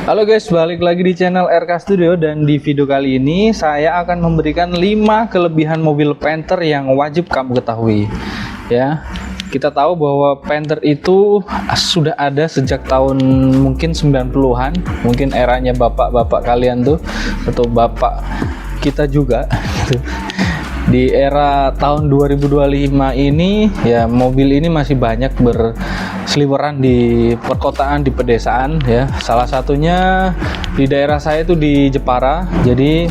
Halo guys, balik lagi di channel RK Studio dan di video kali ini saya akan memberikan 5 kelebihan mobil Panther yang wajib kamu ketahui. Ya, kita tahu bahwa Panther itu sudah ada sejak tahun mungkin 90-an, mungkin eranya bapak-bapak kalian tuh atau bapak kita juga gitu. Di era tahun 2025 ini ya mobil ini masih banyak berseliweran di perkotaan, di pedesaan ya. Salah satunya di daerah saya itu di Jepara. Jadi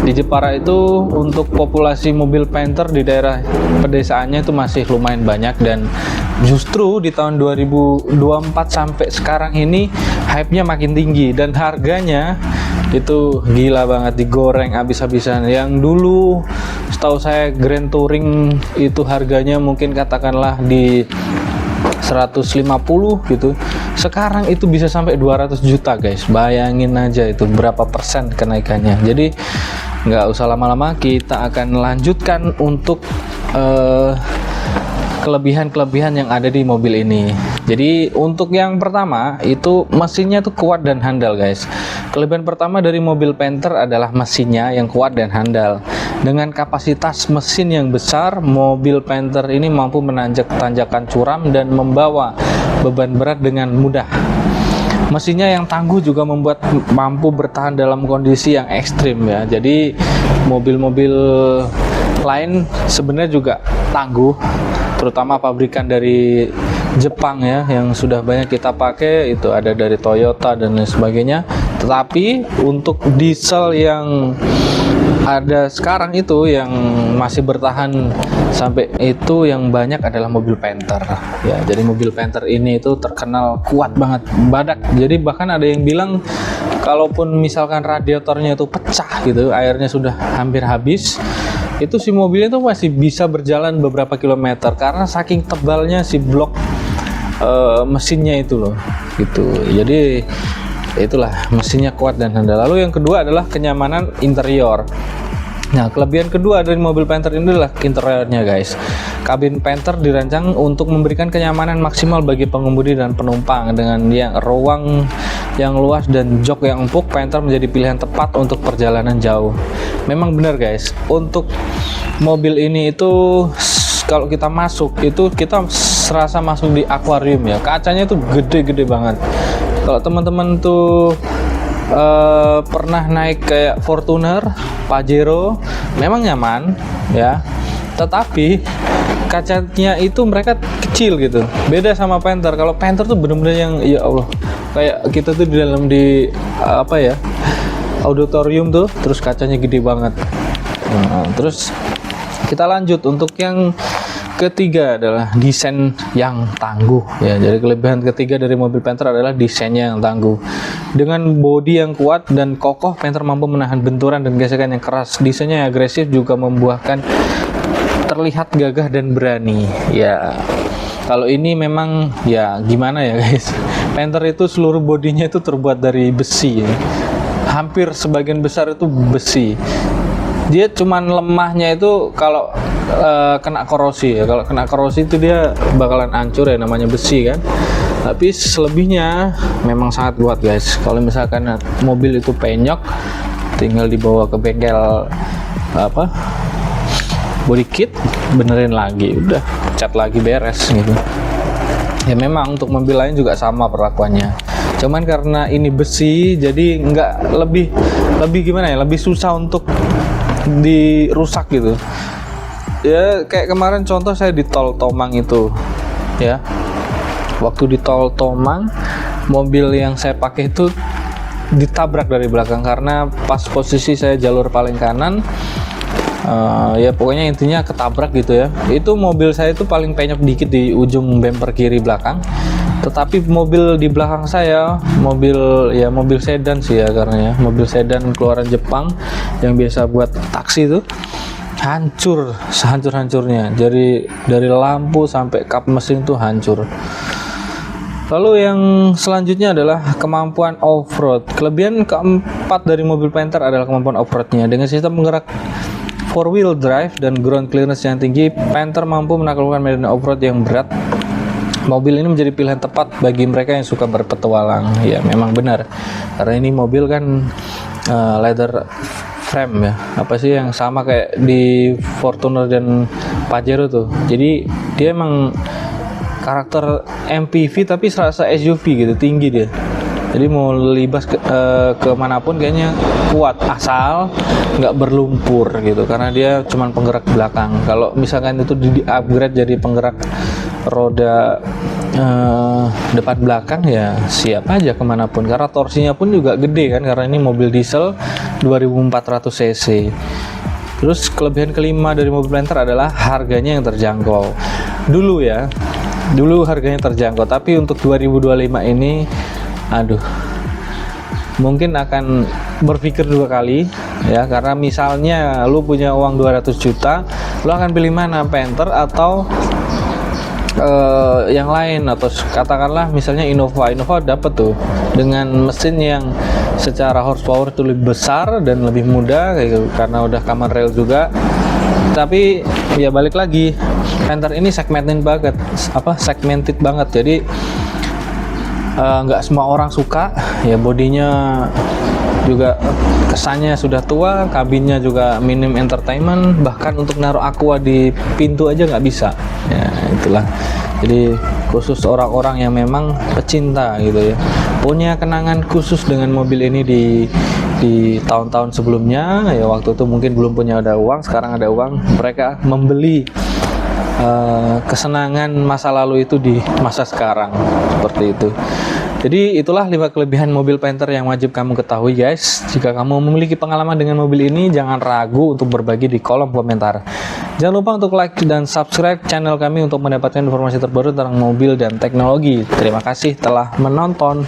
di Jepara itu untuk populasi mobil Panther di daerah pedesaannya itu masih lumayan banyak, dan justru di tahun 2024 sampai sekarang ini hype-nya makin tinggi dan harganya itu gila banget, digoreng habis-habisan. Yang dulu setahu saya Grand Touring itu harganya mungkin katakanlah di 150 gitu, sekarang itu bisa sampai 200 juta guys. Bayangin aja itu berapa persen kenaikannya. Jadi nggak usah lama-lama, kita akan lanjutkan untuk kelebihan-kelebihan yang ada di mobil ini. Jadi untuk yang pertama itu mesinnya tuh kuat dan handal guys. Kelebihan pertama dari mobil Panther adalah mesinnya yang kuat dan handal. Dengan kapasitas mesin yang besar, mobil Panther ini mampu menanjak tanjakan curam dan membawa beban berat dengan mudah. Mesinnya yang tangguh juga membuat mampu bertahan dalam kondisi yang ekstrim ya. Jadi mobil-mobil lain sebenarnya juga tangguh, terutama pabrikan dari Jepang ya, yang sudah banyak kita pakai itu ada dari Toyota dan lain sebagainya. Tetapi untuk diesel yang ada sekarang itu yang masih bertahan sampai itu yang banyak adalah mobil Panther ya. Jadi mobil Panther ini itu terkenal kuat banget, badak. Jadi bahkan ada yang bilang kalaupun misalkan radiatornya itu pecah gitu, airnya sudah hampir habis, itu si mobilnya itu masih bisa berjalan beberapa kilometer karena saking tebalnya si blok mesinnya itu loh gitu. Jadi itulah, mesinnya kuat dan handal. Lalu yang kedua adalah kenyamanan interior. Nah, kelebihan kedua dari mobil Panther ini adalah interiornya guys. Kabin Panther dirancang untuk memberikan kenyamanan maksimal bagi pengemudi dan penumpang. Dengan ruang yang luas dan jok yang empuk, Panther menjadi pilihan tepat untuk perjalanan jauh. Memang benar guys, untuk mobil ini itu kalau kita masuk itu kita serasa masuk di akuarium ya. Kacanya itu gede-gede banget. Kalau teman-teman tuh pernah naik kayak Fortuner, Pajero, memang nyaman ya, tetapi kacanya itu mereka kecil gitu. Beda sama Panther. Kalau Panther tuh bener-bener yang ya Allah, kayak kita tuh di dalam di apa ya, auditorium tuh, terus kacanya gede banget. Nah, terus kita lanjut untuk yang ketiga adalah desain yang tangguh ya. Jadi kelebihan ketiga dari mobil Panther adalah desainnya yang tangguh. Dengan bodi yang kuat dan kokoh, Panther mampu menahan benturan dan gesekan yang keras. Desainnya yang agresif juga membuahkan terlihat gagah dan berani ya. Kalau ini memang ya gimana ya guys, Panther itu seluruh bodinya itu terbuat dari besi ya. Hampir sebagian besar itu besi. Dia cuman lemahnya itu kalau kena korosi ya. Kalau kena korosi itu dia bakalan hancur ya, namanya besi kan. Tapi selebihnya memang sangat kuat guys. Kalau misalkan mobil itu penyok, tinggal dibawa ke bengkel apa, body kit, benerin lagi, udah cat lagi, beres gitu. Ya memang untuk mobil lain juga sama perlakuannya. Cuman karena ini besi, jadi nggak lebih gimana ya, lebih susah untuk dirusak gitu ya. Kayak kemarin contoh saya di tol Tomang itu ya, waktu di tol Tomang mobil yang saya pakai itu ditabrak dari belakang karena pas posisi saya jalur paling kanan. Ya pokoknya intinya ketabrak gitu ya. Itu mobil saya itu paling penyok dikit di ujung bumper kiri belakang, tetapi mobil di belakang saya mobil sedan sih ya, karena ya mobil sedan keluaran Jepang yang biasa buat taksi itu hancur sehancur-hancurnya. Jadi dari lampu sampai kap mesin tuh hancur. Lalu yang selanjutnya adalah kemampuan off-road. Kelebihan keempat dari mobil Panther adalah kemampuan off-roadnya. Dengan sistem penggerak 4-wheel drive dan ground clearance yang tinggi, Panther mampu menaklukkan medan off-road yang berat mobil ini menjadi pilihan tepat bagi mereka yang suka berpetualang. Ya memang benar, karena ini mobil kan leather frame ya, apa sih yang sama kayak di Fortuner dan Pajero tuh. Jadi dia emang karakter MPV tapi serasa SUV gitu, tinggi dia. Jadi mau libas kemanapun kayaknya kuat, asal nggak berlumpur gitu, karena dia cuman penggerak belakang. Kalau misalkan itu di upgrade jadi penggerak roda depan belakang, ya siap aja kemanapun, karena torsinya pun juga gede kan, karena ini mobil diesel 2400 cc. Terus kelebihan kelima dari mobil Panther adalah harganya yang terjangkau. Dulu harganya terjangkau, tapi untuk 2025 ini aduh, mungkin akan berpikir dua kali ya, karena misalnya lu punya uang 200 juta, lu akan pilih mana, Panther atau yang lain, atau katakanlah misalnya Innova dapat tuh dengan mesin yang secara horsepower itu lebih besar dan lebih mudah kayak gitu, karena udah common rail juga. Tapi ya balik lagi, Panther ini segmented banget, jadi nggak semua orang suka ya. Bodinya juga kesannya sudah tua, kabinnya juga minim entertainment, bahkan untuk naruh aqua di pintu aja nggak bisa ya. Itulah, jadi khusus orang-orang yang memang pecinta gitu ya, punya kenangan khusus dengan mobil ini di tahun-tahun sebelumnya ya. Waktu itu mungkin belum punya ada uang, sekarang ada uang, mereka membeli kesenangan masa lalu itu di masa sekarang, seperti itu. Jadi itulah 5 kelebihan mobil Panther yang wajib kamu ketahui guys. Jika kamu memiliki pengalaman dengan mobil ini, jangan ragu untuk berbagi di kolom komentar. Jangan lupa untuk like dan subscribe channel kami untuk mendapatkan informasi terbaru tentang mobil dan teknologi. Terima kasih telah menonton.